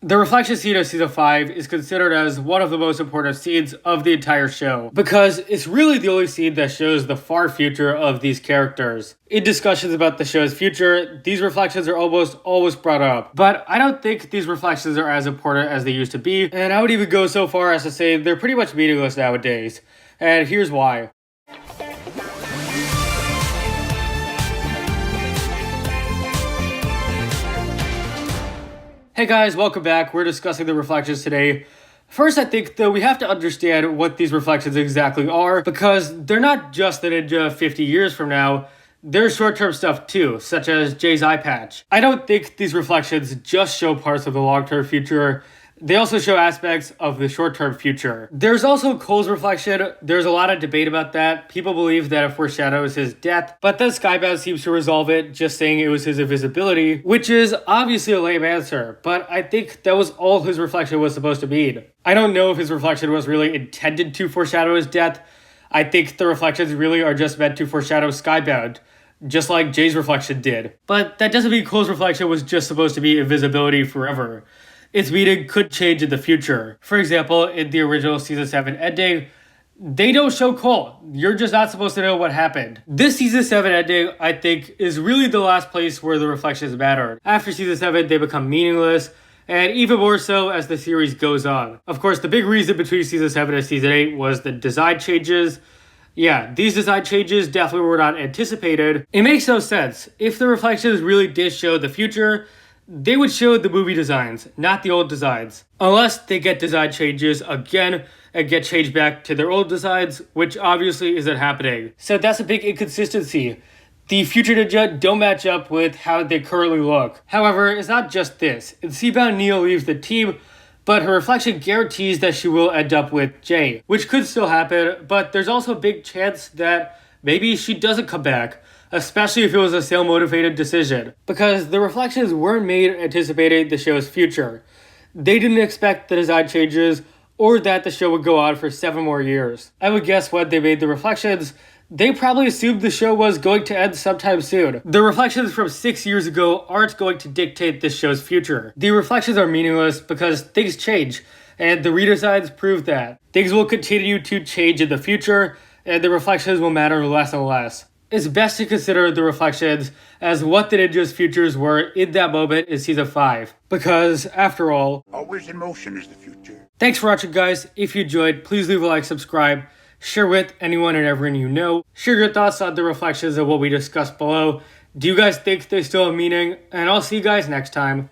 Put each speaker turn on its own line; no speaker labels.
The reflection scene of season 5 is considered as one of the most important scenes of the entire show, because it's really the only scene that shows the far future of these characters. In discussions about the show's future, these reflections are almost always brought up, but I don't think these reflections are as important as they used to be, and I would even go so far as to say they're pretty much meaningless nowadays. And here's why. Hey guys, welcome back. We're discussing the reflections today. First, I think though we have to understand what these reflections exactly are, because they're not just the ninja 50 years from now. There's short-term stuff too, such as Jay's eye patch. I don't think these reflections just show parts of the long-term future. They also show aspects of the short-term future. There's also Cole's reflection. There's a lot of debate about that. People believe that it foreshadows his death, but then Skybound seems to resolve it, just saying it was his invisibility, which is obviously a lame answer, but I think that was all his reflection was supposed to mean. I don't know if his reflection was really intended to foreshadow his death. I think the reflections really are just meant to foreshadow Skybound, just like Jay's reflection did. But that doesn't mean Cole's reflection was just supposed to be invisibility forever. Its meaning could change in the future. For example, in the original Season 7 ending, they don't show Cole. You're just not supposed to know what happened. This Season 7 ending, I think, is really the last place where the reflections mattered. After Season 7, they become meaningless, and even more so as the series goes on. Of course, the big reason between Season 7 and Season 8 was the design changes. Yeah, these design changes definitely were not anticipated. It makes no sense. If the reflections really did show the future, they would show the movie designs, not the old designs. Unless they get design changes again and get changed back to their old designs, which obviously isn't happening. So that's a big inconsistency. The future ninja don't match up with how they currently look. However, it's not just this. In Seabound, Neo leaves the team, but her reflection guarantees that she will end up with Jay, which could still happen, but there's also a big chance that maybe she doesn't come back, especially if it was a sale-motivated decision, because the reflections weren't made anticipating the show's future. They didn't expect the design changes or that the show would go on for 7 more years. I would guess when they made the reflections, they probably assumed the show was going to end sometime soon. The reflections from 6 years ago aren't going to dictate this show's future. The reflections are meaningless because things change, and the redesigns prove that. Things will continue to change in the future, and the reflections will matter less and less. It's best to consider the reflections as what the ninja's futures were in that moment in Season 5. Because, after all,
always in motion is the future.
Thanks for watching, guys. If you enjoyed, please leave a like, subscribe, share with anyone and everyone you know. Share your thoughts on the reflections of what we discussed below. Do you guys think they still have meaning? And I'll see you guys next time.